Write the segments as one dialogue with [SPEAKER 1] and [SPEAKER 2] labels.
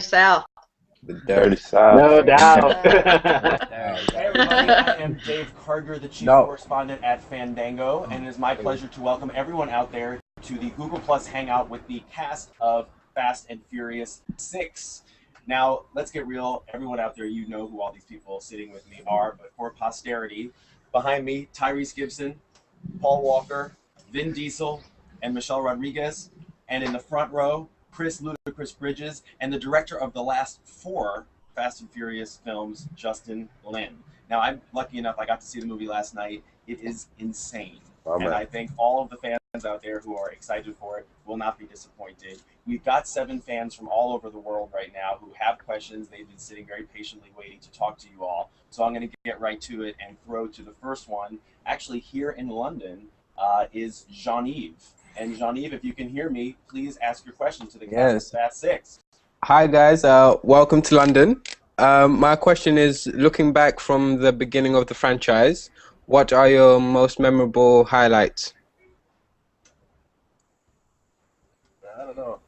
[SPEAKER 1] South.
[SPEAKER 2] The dirty South.
[SPEAKER 3] No doubt.
[SPEAKER 4] Hey everybody, I am Dave Carter, the chief correspondent at Fandango, and it is my pleasure to welcome everyone out there to the Google Plus Hangout with the cast of Fast and Furious 6. Now, let's get real. Everyone out there, you know who all these people sitting with me are, but for posterity, behind me, Tyrese Gibson, Paul Walker, Vin Diesel, and Michelle Rodriguez, and in the front row, Chris Ludacris Bridges, and the director of the last 4 Fast and Furious films, Justin Lin. Now, I'm lucky enough, I got to see the movie last night. It is insane. And I think all of the fans out there who are excited for it will not be disappointed. We've got 7 fans from all over the world right now who have questions. They've been sitting very patiently waiting to talk to you all. So I'm going to get right to it and throw to the first one. Actually, here in London is Jean-Yves. And Jean-Yves, if you can hear me, please ask your question to the cast of Fast 6.
[SPEAKER 2] Hi guys, welcome to London. My question is, looking back from the beginning of the franchise, what are your most memorable highlights?
[SPEAKER 3] I don't know.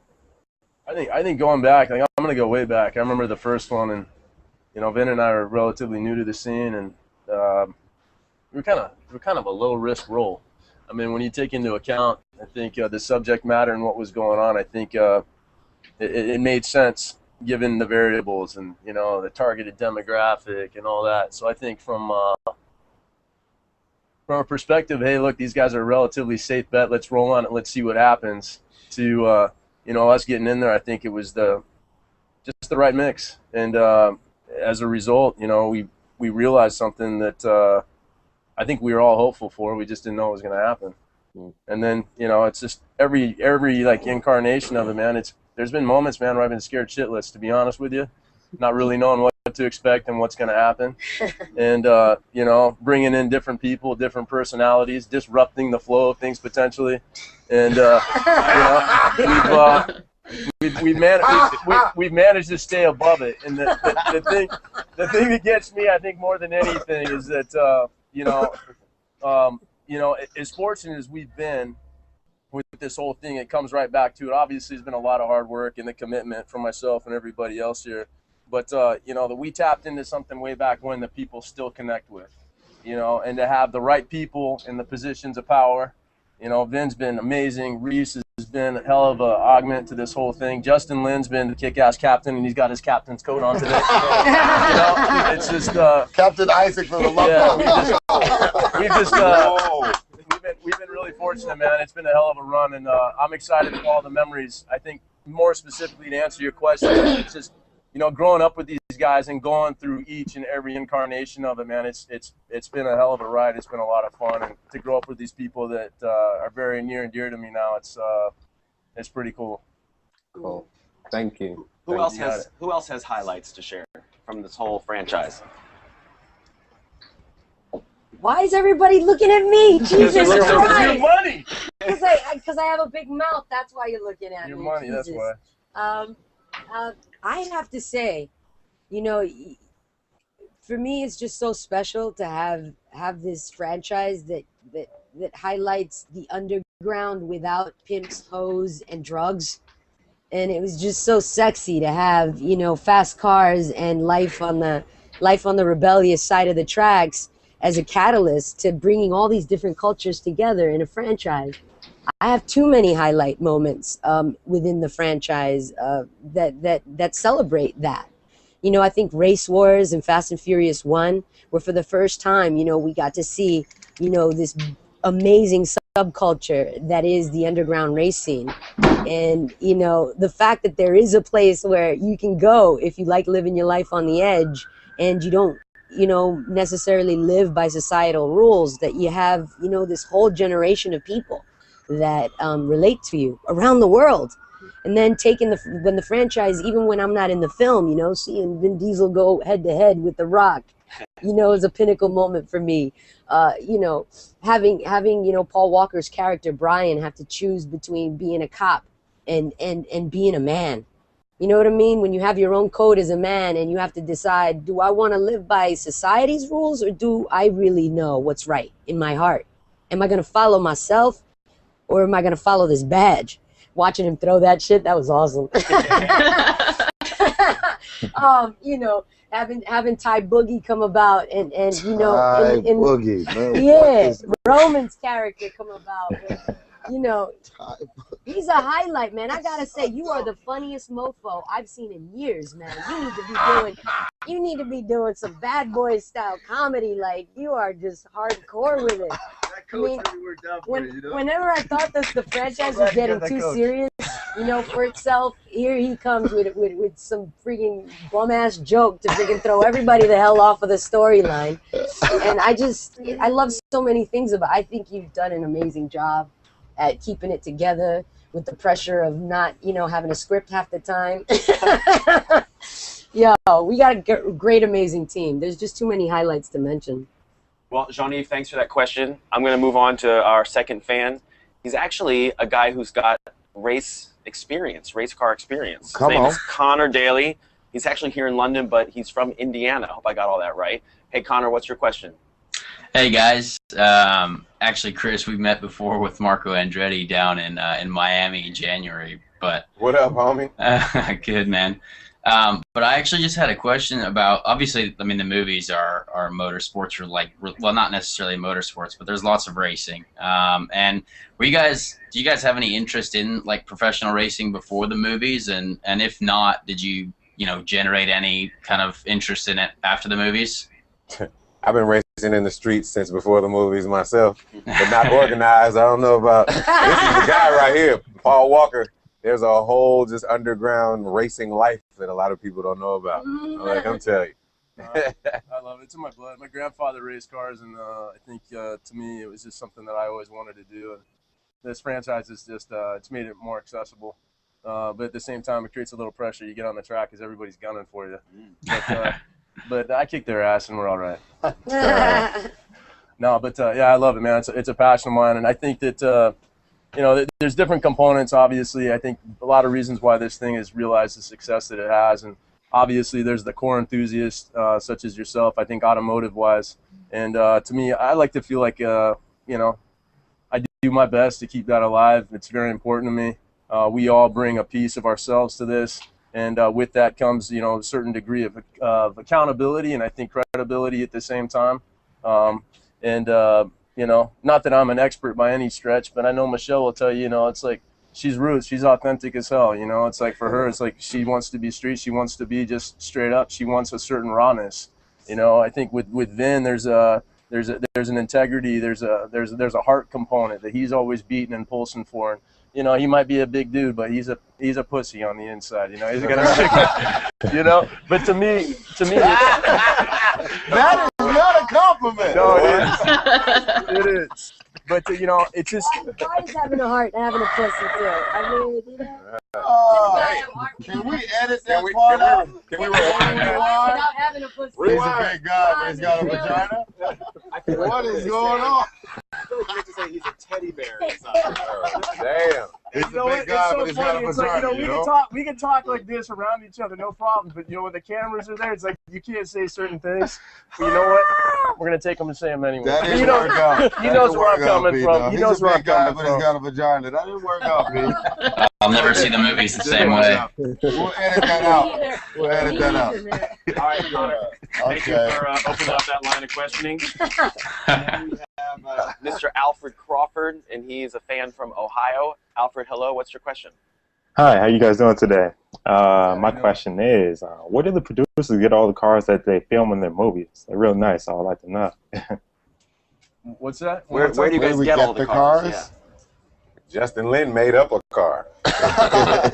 [SPEAKER 3] I think going back, like, I'm gonna go way back. I remember the first one, and you know, Vin and I are relatively new to the scene, and we were kind of a low risk role. I mean, when you take into account, I think the subject matter and what was going on, I think it made sense given the variables and, you know, the targeted demographic and all that. So I think from a perspective, hey, look, these guys are a relatively safe bet. Let's roll on it. Let's see what happens. To you know, us getting in there, I think it was just the right mix. And as a result, you know, we realized something that I think we were all hopeful for. We just didn't know it was going to happen. And then, you know, it's just every like incarnation of it, man. There's been moments, man, where I've been scared shitless, to be honest with you, not really knowing what to expect and what's going to happen. And, you know, bringing in different people, different personalities, disrupting the flow of things potentially. And, you know, we've managed to stay above it. And the thing that gets me, I think, more than anything is that, you know, as fortunate as we've been with this whole thing, it comes right back to it. Obviously, there's been a lot of hard work and the commitment from myself and everybody else here. But, you know, that we tapped into something way back when that people still connect with, you know, and to have the right people in the positions of power. You know, Vin's been amazing. Reese has been a hell of an augment to this whole thing. Justin Lin's been the kick-ass captain, and he's got his captain's coat on today. You know, it's just
[SPEAKER 5] Captain Isaac for the love.
[SPEAKER 3] Yeah, we've been really fortunate, man. It's been a hell of a run, and I'm excited for all the memories. I think more specifically to answer your question, it's just, you know, growing up with these guys and going through each and every incarnation of it, man. It's been a hell of a ride. It's been a lot of fun, and to grow up with these people that are very near and dear to me now, it's pretty cool.
[SPEAKER 2] Cool. Thank you.
[SPEAKER 4] Who else has highlights to share from this whole franchise?
[SPEAKER 6] Why is everybody looking at me? Jesus Christ!
[SPEAKER 3] Your money.
[SPEAKER 6] Because I have a big mouth. That's why you're looking at me.
[SPEAKER 3] Your money.
[SPEAKER 6] Jesus.
[SPEAKER 3] That's why.
[SPEAKER 6] I have to say, you know, for me, it's just so special to have this franchise that highlights the underground without pimps, hoes, and drugs. And it was just so sexy to have, you know, fast cars and life on the rebellious side of the tracks as a catalyst to bringing all these different cultures together in a franchise. I have too many highlight moments within the franchise that celebrate that. You know, I think Race Wars and Fast and Furious 1 were, for the first time, you know, we got to see, you know, this amazing subculture that is the underground race scene. And, you know, the fact that there is a place where you can go if you like living your life on the edge and you don't, you know, necessarily live by societal rules, that you have, you know, this whole generation of people that relate to you around the world. And then taking when the franchise, even when I'm not in the film, you know, seeing Vin Diesel go head to head with The Rock, you know, is a pinnacle moment for me. You know, having you know, Paul Walker's character Brian have to choose between being a cop and being a man. You know what I mean? When you have your own code as a man and you have to decide, do I want to live by society's rules or do I really know what's right in my heart? Am I going to follow myself or am I going to follow this badge? Watching him throw that shit, that was awesome. You know, having Ty Boogie come about, and you know,
[SPEAKER 5] Boogie, man,
[SPEAKER 6] yeah, Roman's character come about. You know, he's a highlight, man. I gotta say, you are the funniest mofo I've seen in years, man. You need to be doing some Bad Boys style comedy. Like, you are just hardcore with it. I mean, whenever I thought the franchise was getting too serious, you know, for itself, here he comes with some freaking bum ass joke to freaking throw everybody the hell off of the storyline. And I love so many things about it. I think you've done an amazing job at keeping it together with the pressure of not, you know, having a script half the time. Yo, we got a great, amazing team. There's just too many highlights to mention.
[SPEAKER 4] Well, Jean-Yves, thanks for that question. I'm going to move on to our second fan. He's actually a guy who's got race car experience. His name is Conor Daly. He's actually here in London, but he's from Indiana. I hope I got all that right. Hey, Conor, what's your question?
[SPEAKER 1] Hey guys, actually Chris, we've met before with Marco Andretti down in Miami in January. But
[SPEAKER 7] what up, homie?
[SPEAKER 1] Good, man. But I actually just had a question about, obviously, I mean, the movies are motorsports, or like, well, not necessarily motorsports, but there's lots of racing. And do you guys have any interest in like professional racing before the movies? And if not, did you generate any kind of interest in it after the movies?
[SPEAKER 7] I've been racing in the streets since before the movies myself, but not organized. I don't know about this is the guy right here, Paul Walker. There's a whole just underground racing life that a lot of people don't know about. I'm telling you.
[SPEAKER 3] I love it. It's in my blood. My grandfather raced cars, and I think to me it was just something that I always wanted to do. And this franchise is just it's made it more accessible. But at the same time, it creates a little pressure. You get on the track because everybody's gunning for you. But I kicked their ass, and we're all right. No, but yeah, I love it, man. It's a passion of mine, and I think that there's different components. Obviously, I think a lot of reasons why this thing has realized the success that it has, and obviously there's the core enthusiasts such as yourself. I think automotive-wise, and to me, I like to feel like I do my best to keep that alive. It's very important to me. We all bring a piece of ourselves to this. And with that comes, a certain degree of accountability and I think credibility at the same time. Not that I'm an expert by any stretch, but I know Michelle will tell you, it's like she's roots, she's authentic as hell. It's like for her, it's like she wants to be street, she wants to be just straight up. She wants a certain rawness. I think with Vin, there's an integrity, there's a heart component that he's always beating and pulsing for. And, he might be a big dude, but he's a pussy on the inside. He's gonna, But to me,
[SPEAKER 5] that is not a compliment.
[SPEAKER 3] No, it is. It is. But it's just.
[SPEAKER 6] Guys having a heart and having a pussy too. I mean,
[SPEAKER 5] Can we edit that part out?
[SPEAKER 7] Can we rewind that?
[SPEAKER 6] without having a pussy.
[SPEAKER 5] He's a big guy, but he's got a vagina. What is going on?
[SPEAKER 4] I feel like you have to say he's a teddy bear inside.
[SPEAKER 7] Damn.
[SPEAKER 5] He's a big guy, but he's got a vagina.
[SPEAKER 3] We can talk like this around each other, no problem. But when the cameras are there, it's like you can't say certain things. But you know what? We're gonna take them and say them anyway.
[SPEAKER 5] That didn't work out.
[SPEAKER 3] He knows where I'm coming from. He knows where I'm coming
[SPEAKER 5] but he's got a vagina. That didn't work out, Pete.
[SPEAKER 1] I'll never see the movies the same way.
[SPEAKER 5] We'll edit that out. We'll edit that out.
[SPEAKER 4] All right, Conor. Thank you for opening up that line of questioning. And we have Mr. Alfred Crawford, and he's a fan from Ohio. Alfred, hello. What's your question?
[SPEAKER 8] Hi, how you guys doing today? My question is, where do the producers get all the cars that they film in their movies? They're real nice. I would like to know.
[SPEAKER 3] What's that?
[SPEAKER 4] Where do you guys get all the cars? Yeah.
[SPEAKER 7] Justin Lin made up a car.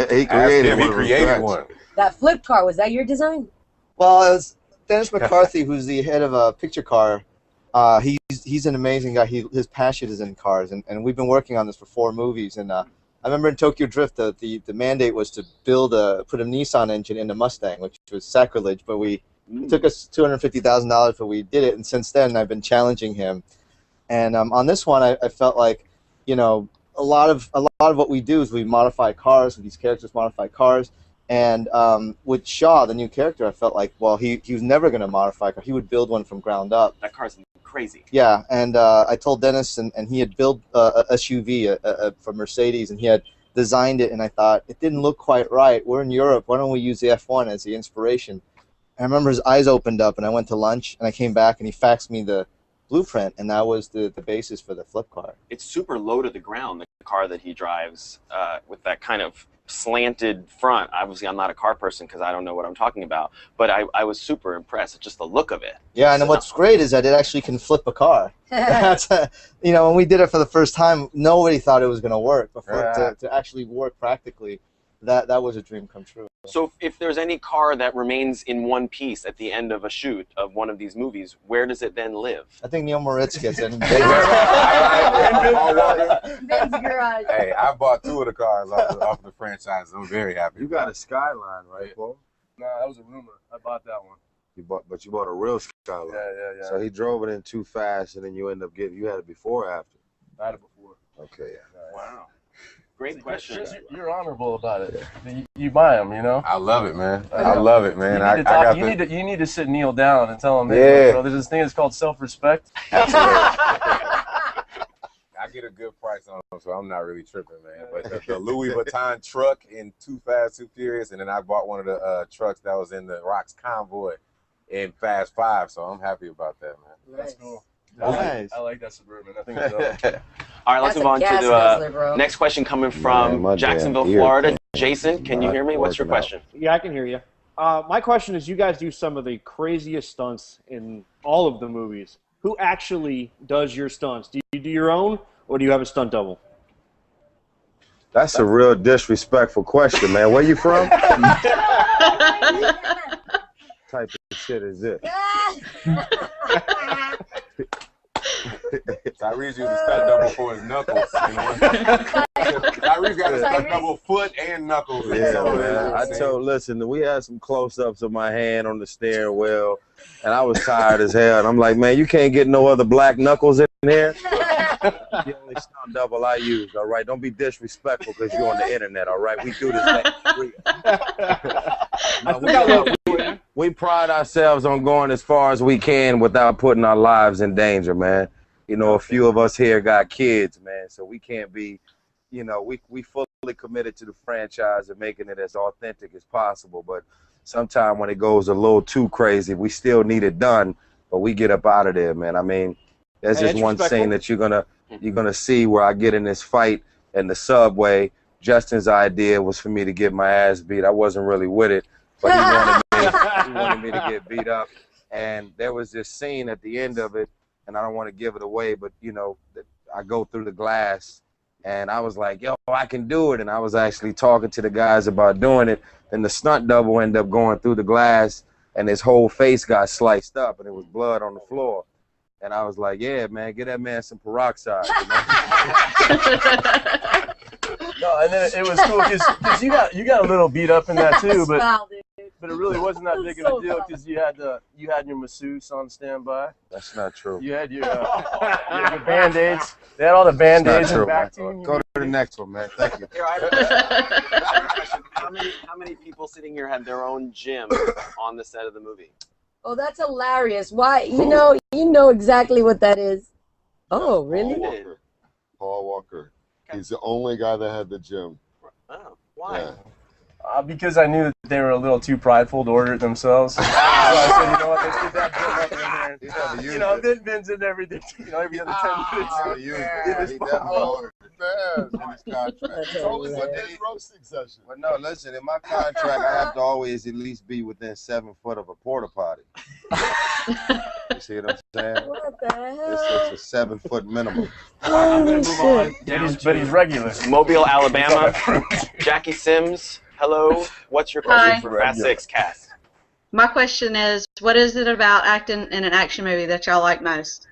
[SPEAKER 5] He
[SPEAKER 7] created one.
[SPEAKER 6] That flip car, was that your design?
[SPEAKER 9] Well, it was Dennis McCarthy, who's the head of a picture car. He's an amazing guy. His passion is in cars, and we've been working on this for 4 movies. And I remember in Tokyo Drift, the mandate was to put a Nissan engine in a Mustang, which was sacrilege. But it took us $250,000, but we did it. And since then, I've been challenging him. And on this one, I felt like, a lot of what we do is we modify cars. These characters modify cars. And with Shaw, the new character, I felt like, well, he was never going to modify a car. He would build one from ground up.
[SPEAKER 4] That car's crazy.
[SPEAKER 9] Yeah, and I told Dennis, and he had built a SUV for Mercedes, and he had designed it, and I thought it didn't look quite right. We're in Europe. Why don't we use the F1 as the inspiration? I remember his eyes opened up, and I went to lunch, and I came back, and he faxed me the blueprint, and that was the basis for the flip car.
[SPEAKER 10] It's super low to the ground, the car that he drives, with that kind of slanted front. Obviously, I'm not a car person because I don't know what I'm talking about, but I was super impressed. It's just the look of it.
[SPEAKER 9] Yeah, and what's great is that it actually can flip a car. That's you know, when we did it for the first time, nobody thought it was going to work. But for it to actually work practically, that was a dream come true.
[SPEAKER 10] So if there's any car that remains in one piece at the end of a shoot of one of these movies, where does it then live?
[SPEAKER 9] I think Neil Moritz gets it.
[SPEAKER 7] Hey, I bought 2 of the cars off the franchise. I'm very happy.
[SPEAKER 5] You got a Skyline, right, Paul?
[SPEAKER 3] No, that was a rumor. I bought that one.
[SPEAKER 5] But you bought a real Skyline.
[SPEAKER 3] Yeah.
[SPEAKER 5] So he drove it in too fast, and then you end up you had it before or after?
[SPEAKER 3] I had it before.
[SPEAKER 5] Okay, yeah.
[SPEAKER 10] Wow. Great question.
[SPEAKER 3] Chris, you're honorable about it. You buy them, you know?
[SPEAKER 7] I love it, man. I love it, man.
[SPEAKER 3] You need to sit Neil down and tell him, hey, bro, there's this thing that's called self-respect.
[SPEAKER 7] I get a good price on them, so I'm not really tripping, man. But the Louis Vuitton truck in Too Fast, Too Furious, and then I bought one of the trucks that was in the Rock's Convoy in Fast 5, so I'm happy about that, man.
[SPEAKER 3] That's cool.
[SPEAKER 9] Nice.
[SPEAKER 3] I like that Suburban. I think it's dope.
[SPEAKER 10] All right, let's move on to the next question coming from Jacksonville, Florida. Jason, can you hear me? What's your question?
[SPEAKER 11] Yeah, I can hear you. My question is, you guys do some of the craziest stunts in all of the movies. Who actually does your stunts? Do you do your own, or do you have a stunt double?
[SPEAKER 5] That's a real disrespectful question, man. Where you from? Type of shit is this?
[SPEAKER 7] Tyrese used a stunt double for his knuckles. Tyrese got a stunt double foot and knuckles.
[SPEAKER 5] Yeah, man. Listen, we had some close-ups of my hand on the steering wheel, and I was tired as hell. And I'm like, man, you can't get no other black knuckles in here. The only stunt double I use, all right? Don't be disrespectful because you're on the internet, all right? We do this thing. We pride ourselves on going as far as we can without putting our lives in danger, man. You know, a few of us here got kids, man, so we can't be, you know, we fully committed to the franchise and making it as authentic as possible. But sometimes when it goes a little too crazy, we still need it done, but we get up out of there, man. I mean, there's just one scene that you're gonna see where I get in this fight in the subway. Justin's idea was for me to get my ass beat. I wasn't really with it, but he wanted me to get beat up. And there was this scene at the end of it, and I don't want to give it away, but you know, I go through the glass, and I was like, yo, I can do it. And I was actually talking to the guys about doing it. And the stunt double ended up going through the glass, and his whole face got sliced up, and it was blood on the floor. And I was like, yeah, man, get that man some peroxide. You know?
[SPEAKER 3] No, and then it was cool because you got a little beat up in that too, but it really wasn't that big of a deal because you had your masseuse on standby.
[SPEAKER 5] That's not true.
[SPEAKER 3] You had your Band-Aids. They had all the Band-Aids and back to you.
[SPEAKER 5] Go to the next one, man. Thank you.
[SPEAKER 10] Here, I have a question. How many people sitting here had their own gym on the set of the movie?
[SPEAKER 6] Oh, that's hilarious. Why? You know exactly what that is. Oh, really?
[SPEAKER 5] Paul Walker. He's the only guy that had the gym.
[SPEAKER 10] Oh, why?
[SPEAKER 5] Yeah.
[SPEAKER 3] Because I knew that they were a little too prideful to order it themselves. So I said, you know what, let's get that gym up in here. You know, Vin's in everything. You know, every other 10 minutes.
[SPEAKER 5] He definitely ordered it in his contract.
[SPEAKER 3] It's always
[SPEAKER 5] a roasting session. But no, listen, in my contract, I have to always at least be within 7 foot of a porta potty. You see what I'm saying?
[SPEAKER 6] What the hell?
[SPEAKER 5] It's a 7 foot minimum.
[SPEAKER 6] Holy shit.
[SPEAKER 3] But he's regular.
[SPEAKER 10] Mobile, Alabama. Jackie Sims, hello. What's your question for Fast 6 cast?
[SPEAKER 12] My question is, what is it about acting in an action movie that y'all like most?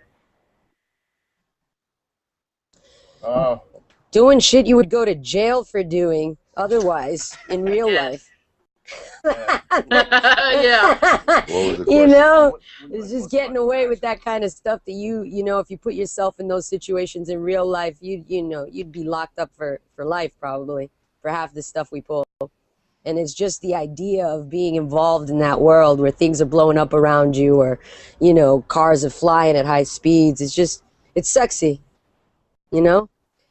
[SPEAKER 6] Doing shit you would go to jail for doing otherwise in real life.
[SPEAKER 12] Yeah.
[SPEAKER 6] You know, it's just getting away with that kind of stuff that you know, if you put yourself in those situations in real life, you'd be locked up for life probably for half the stuff we pull. And it's just the idea of being involved in that world where things are blowing up around you, or, you know, cars are flying at high speeds. It's sexy, you know?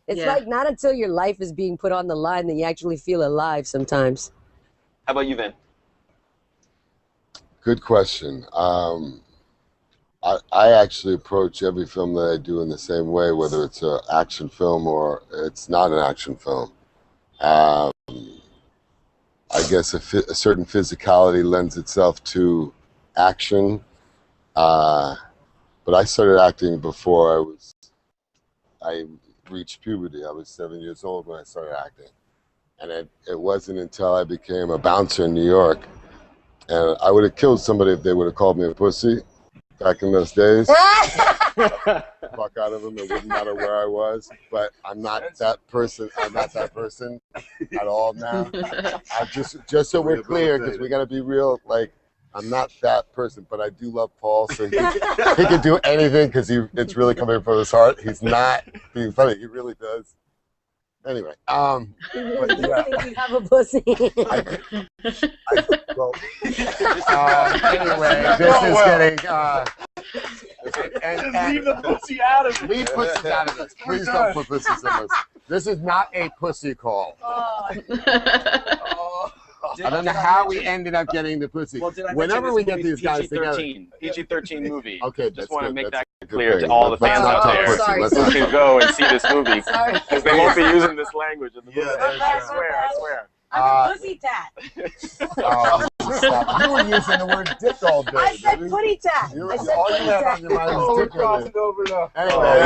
[SPEAKER 6] It's like not until your life is being put on the line that you actually feel alive sometimes.
[SPEAKER 10] How about you, Vin?
[SPEAKER 13] Good question. I actually approach every film that I do in the same way, whether it's an action film or it's not an action film. I guess a certain physicality lends itself to action, but I started acting before I reached puberty. I was 7 years old when I started acting, and it wasn't until I became a bouncer in New York, and I would have killed somebody if they would have called me a pussy back in those days. Fuck out of them. It wouldn't matter where I was, but I'm not that person. I'm not that person at all now. I just so we're clear, because we got to be real. Like, I'm not that person, but I do love Paul, so he can do anything because it's really coming from his heart. He's not being funny. He really does. Anyway,
[SPEAKER 6] But yeah. Think you have a pussy.
[SPEAKER 13] Anyway, this is getting. And
[SPEAKER 11] leave the pussy out of it.
[SPEAKER 13] Leave pussies out of this. Please don't put pussies in this. This is not a pussy call. I don't know how we ended up getting the pussy.
[SPEAKER 10] Well,
[SPEAKER 13] whenever we get these guys together.
[SPEAKER 10] PG-13 movie.
[SPEAKER 13] Okay,
[SPEAKER 10] just want to make that
[SPEAKER 13] good
[SPEAKER 10] clear
[SPEAKER 13] thing.
[SPEAKER 10] to all the
[SPEAKER 13] Let's
[SPEAKER 10] fans
[SPEAKER 13] not
[SPEAKER 10] out
[SPEAKER 13] talk
[SPEAKER 10] there
[SPEAKER 13] pussy.
[SPEAKER 10] who can go and see this movie. Because they won't be using this language in the movie. I swear.
[SPEAKER 6] I'm a pussy tat.
[SPEAKER 13] You were using the word dick all day.
[SPEAKER 6] I said putty tat.
[SPEAKER 13] I said all you have on your mind is dick.
[SPEAKER 7] Over now.
[SPEAKER 13] Anyway,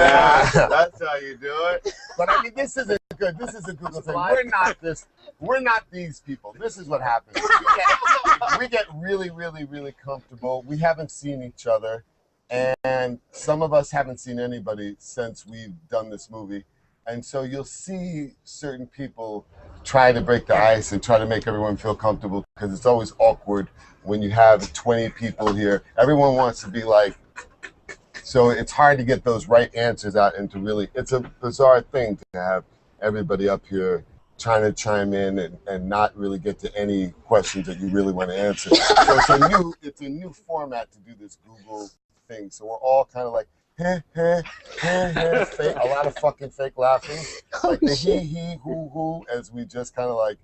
[SPEAKER 7] That's how you do it.
[SPEAKER 13] but I mean, this isn't good. This is a Google thing. We're not this. We're not these people. This is what happens. We get really, really, really comfortable. We haven't seen each other, and some of us haven't seen anybody since we've done this movie. And so you'll see certain people try to break the ice and try to make everyone feel comfortable, because it's always awkward when you have 20 people here. Everyone wants to be like, so it's hard to get those right answers out, and to really, it's a bizarre thing to have everybody up here trying to chime in and not really get to any questions that you really want to answer. So it's a new format to do this Google thing. So we're all kind of like, fake, a lot of fucking fake laughing, like the he, who, as we just kind of like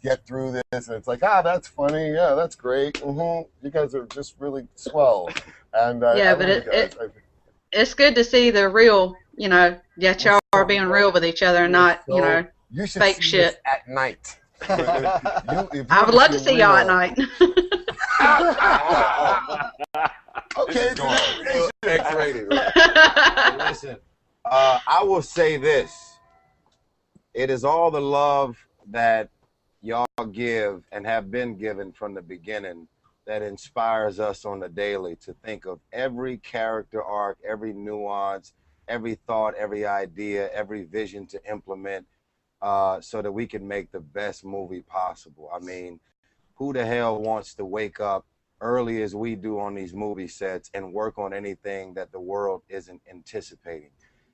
[SPEAKER 13] get through this, and it's like, that's funny, yeah, that's great, you guys are just really swell, and
[SPEAKER 12] yeah, but it's good to see the real, that y'all are being real with each other and not,
[SPEAKER 13] you should
[SPEAKER 12] fake
[SPEAKER 13] see
[SPEAKER 12] shit
[SPEAKER 13] this at night.
[SPEAKER 12] I would love to see y'all at night.
[SPEAKER 5] Okay, X-rated. Listen, I will say this. It is all the love that y'all give and have been given from the beginning that inspires us on the daily to think of every character arc, every nuance, every thought, every idea, every vision to implement, so that we can make the best movie possible. I mean, who the hell wants to wake up early as we do on these movie sets and work on anything that the world isn't anticipating?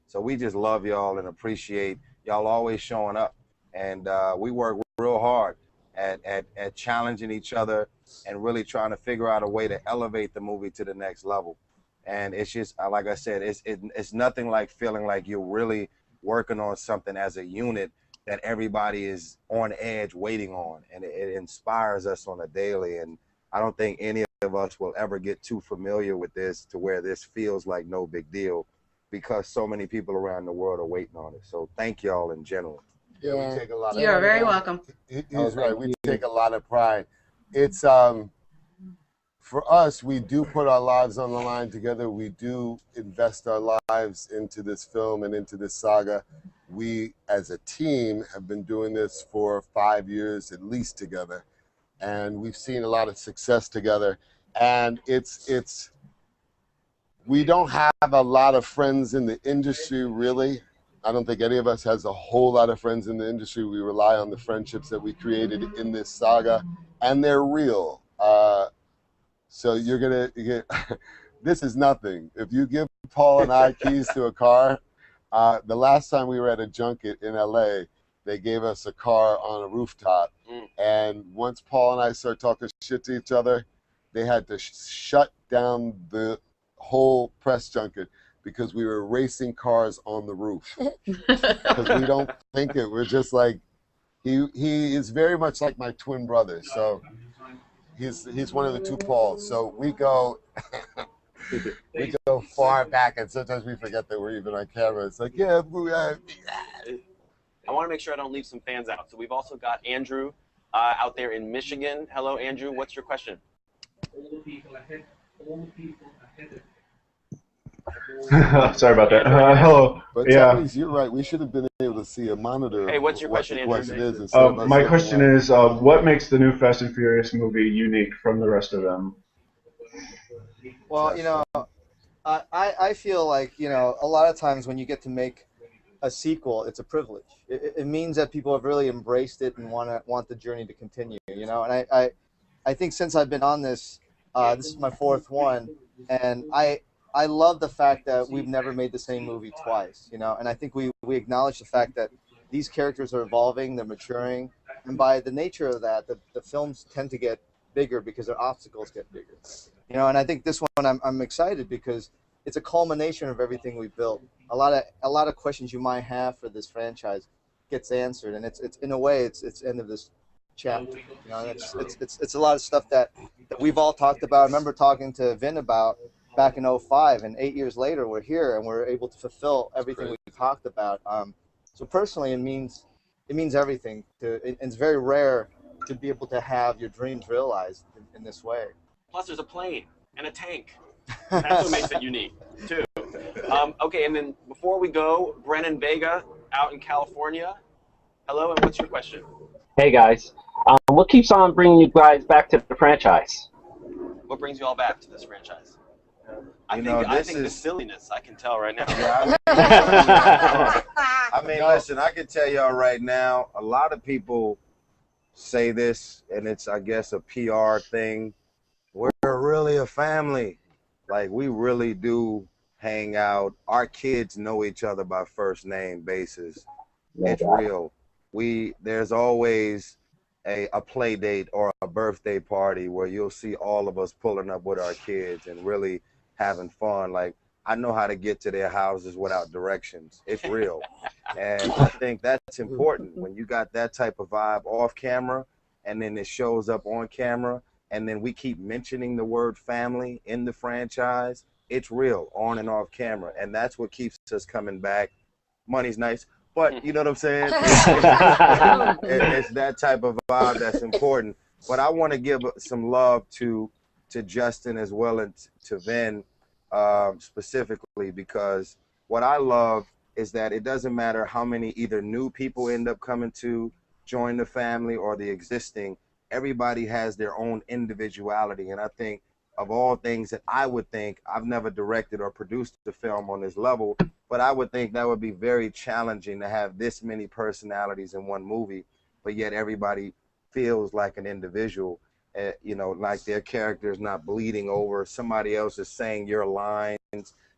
[SPEAKER 5] So we just love y'all and appreciate y'all always showing up. And we work real hard at challenging each other and really trying to figure out a way to elevate the movie to the next level. And it's just, like I said, it's nothing like feeling like you're really working on something as a unit that everybody is on edge waiting on. And it inspires us on a daily. And I don't think any of us will ever get too familiar with this to where this feels like no big deal, because so many people around the world are waiting on it. So thank y'all in general.
[SPEAKER 13] Yeah, we take a lot of
[SPEAKER 12] You are very welcome.
[SPEAKER 13] He's right. We take a lot of pride. It's for us, we do put our lives on the line together. We do invest our lives into this film and into this saga. We, as a team, have been doing this for 5 years at least together, and we've seen a lot of success together. And we don't have a lot of friends in the industry, really. I don't think any of us has a whole lot of friends in the industry. We rely on the friendships that we created in this saga, and they're real. So you're gonna get, this is nothing. If you give Paul and I keys to a car, the last time we were at a junket in LA, they gave us a car on a rooftop. And once Paul and I started talking shit to each other, they had to shut down the whole press junket. because we were racing cars on the roof. Because we don't think it. We're just like, he is very much like my twin brother. So he's one of the two Pauls. So we go far back, and sometimes we forget that we're even on camera. It's like, yeah,
[SPEAKER 10] I want to make sure I don't leave some fans out. So we've also got Andrew out there in Michigan. Hello, Andrew. What's your question?
[SPEAKER 14] Sorry about that. Hello.
[SPEAKER 13] But
[SPEAKER 14] Yeah.
[SPEAKER 13] Tyrese, you're right. We should have been able to see a monitor.
[SPEAKER 10] Hey, what's your question, Andrew?
[SPEAKER 14] My question is, what makes the new Fast and Furious movie unique from the rest of them?
[SPEAKER 9] Well, you know, I feel like, you know, a lot of times when you get to make a sequel, it's a privilege. It means that people have really embraced it and want the journey to continue, you know. And I think since I've been on this, this is my fourth one, and I love the fact that we've never made the same movie twice, you know. And I think we acknowledge the fact that these characters are evolving, they're maturing, and by the nature of that, the films tend to get bigger because their obstacles get bigger, you know. And I think this one, I'm excited because it's a culmination of everything we've built. A lot of questions you might have for this franchise gets answered, and it's in a way it's end of this chapter. You know, and it's a lot of stuff that we've all talked about. I remember talking to Vin about back in '05, and 8 years later we're here and we're able to fulfill everything we talked about. So personally, it means everything. It's very rare to be able to have your dreams realized in this way.
[SPEAKER 10] Plus, there's a plane and a tank. That's what makes it unique, too. Okay, and then before we go, Brennan Vega out in California. Hello, and what's your question?
[SPEAKER 15] Hey, guys. What keeps on bringing you guys back to the franchise?
[SPEAKER 10] What brings you all back to this franchise? I think the silliness, I can tell right now.
[SPEAKER 5] I mean, listen, I can tell y'all right now, a lot of people say this, and it's, I guess, a PR thing. We're really a family. Like, we really do hang out. Our kids know each other by first name basis. It's real. There's always a play date or a birthday party where you'll see all of us pulling up with our kids and really having fun. Like, I know how to get to their houses without directions. It's real. And I think that's important when you got that type of vibe off camera and then it shows up on camera and then we keep mentioning the word family in the franchise. It's real on and off camera. And that's what keeps us coming back. Money's nice, but you know what I'm saying? It's that type of vibe that's important. But I want to give some love to Justin as well and to Vin specifically, because what I love is that it doesn't matter how many either new people end up coming to join the family or the existing, everybody has their own individuality. And I think of all things that I would think, I've never directed or produced a film on this level, but I would think that would be very challenging to have this many personalities in one movie, but yet everybody feels like an individual. You know, like their character is not bleeding over. Somebody else is saying your lines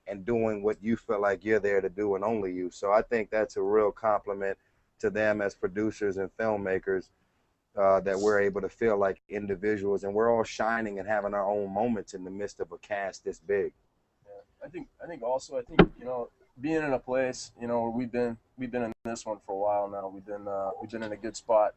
[SPEAKER 5] and doing what you feel like you're there to do and only you. So I think that's a real compliment to them as producers and filmmakers, that we're able to feel like individuals and we're all shining and having our own moments in the midst of a cast this big.
[SPEAKER 3] Yeah, I think also, you know, being in a place, you know, we've been in this one for a while now. We've been in a good spot,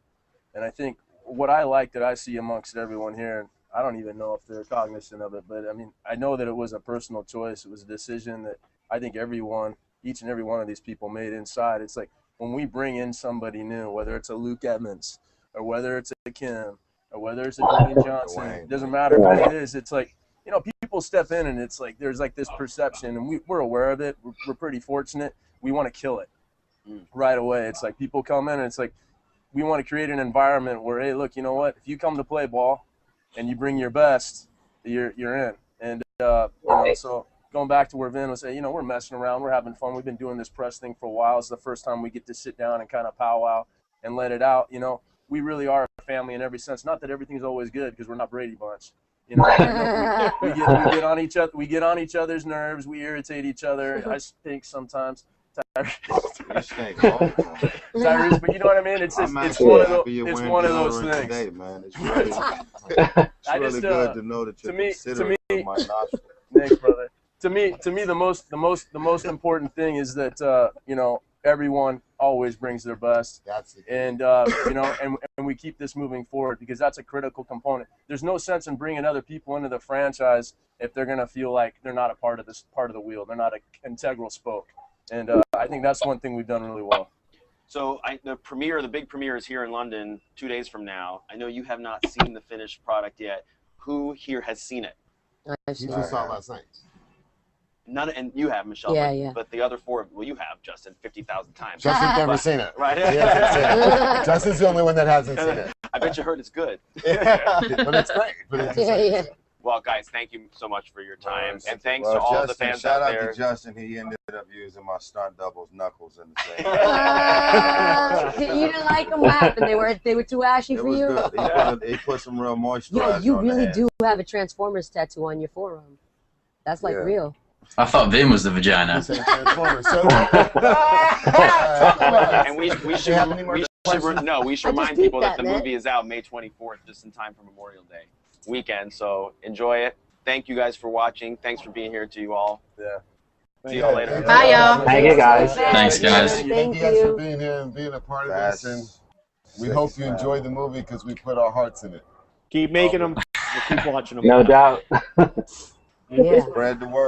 [SPEAKER 3] and I think what I like that I see amongst everyone here, and I don't even know if they're cognizant of it, but I mean, I know that it was a personal choice. It was a decision that I think each and every one of these people made inside. It's like when we bring in somebody new, whether it's a Luke Edmonds or whether it's a Kim or whether it's a Dwayne Johnson, it doesn't matter who it is. It's like, you know, people step in and it's like there's like this perception, and we're aware of it. We're pretty fortunate. We want to kill it right away. It's like people come in and it's like, we want to create an environment where, hey, look, you know what? If you come to play ball and you bring your best, you're in. And you know, so going back to where Vin was saying, you know, we're messing around, we're having fun. We've been doing this press thing for a while. It's the first time we get to sit down and kind of powwow and let it out. You know, we really are a family in every sense. Not that everything's always good because we're not Brady Bunch. You know, we get on each other. We get on each other's nerves. We irritate each other. I stink sometimes. Tyrese, but you know what I mean? It's one of those things.
[SPEAKER 5] Today, man. It's really, it's really good to know that you're considering my nostril.
[SPEAKER 3] Thanks, brother. to me, the most important thing is that you know, everyone always brings their best.
[SPEAKER 13] That's it.
[SPEAKER 3] And you know, and we keep this moving forward because that's a critical component. There's no sense in bringing other people into the franchise if they're gonna feel like they're not a part of this part of the wheel. They're not an integral spoke. And I think that's one thing we've done really well.
[SPEAKER 10] So the big premiere is here in London 2 days from now. I know you have not seen the finished product yet. Who here has seen it?
[SPEAKER 13] You just saw it last night.
[SPEAKER 10] None, and you have, Michelle.
[SPEAKER 6] Yeah,
[SPEAKER 10] but,
[SPEAKER 6] yeah.
[SPEAKER 10] But the other four, well, you have, Justin, 50,000 times.
[SPEAKER 13] Justin's never seen it.
[SPEAKER 10] Right?
[SPEAKER 13] He hasn't seen it. Justin's the only one that hasn't seen it.
[SPEAKER 10] I bet you heard it's good.
[SPEAKER 13] Yeah, but it's great. But it's
[SPEAKER 6] yeah.
[SPEAKER 10] Well, guys, thank you so much for your time,
[SPEAKER 13] Well,
[SPEAKER 10] and thanks
[SPEAKER 5] Well,
[SPEAKER 10] to all
[SPEAKER 5] Justin,
[SPEAKER 10] the fans
[SPEAKER 5] shout
[SPEAKER 10] out
[SPEAKER 5] out
[SPEAKER 10] there.
[SPEAKER 5] to Justin. He ended up using my stunt double's knuckles in the same.
[SPEAKER 6] You didn't like them? What happened? They were too ashy
[SPEAKER 5] It
[SPEAKER 6] for
[SPEAKER 5] was
[SPEAKER 6] you?
[SPEAKER 5] good. He put some real moisturizer.
[SPEAKER 6] Yo, you
[SPEAKER 5] on the
[SPEAKER 6] really
[SPEAKER 5] hands.
[SPEAKER 6] do have a Transformers tattoo on your forearm. That's like
[SPEAKER 5] Yeah.
[SPEAKER 6] real.
[SPEAKER 1] I thought Vin was the vagina.
[SPEAKER 10] And we should remind people that the movie is out May 24th, just in time for Memorial Day weekend. So enjoy it. Thank you guys for watching. Thanks for being here to you all.
[SPEAKER 3] Yeah.
[SPEAKER 10] See y'all later.
[SPEAKER 12] Bye, y'all.
[SPEAKER 15] Thank you, guys.
[SPEAKER 1] Thanks, guys.
[SPEAKER 13] Thank you guys for being here and being a part of this. And we hope you enjoy the movie because we put our hearts in it.
[SPEAKER 11] Keep making them. We'll keep watching them.
[SPEAKER 15] No doubt.
[SPEAKER 6] Yeah.
[SPEAKER 5] Spread the word.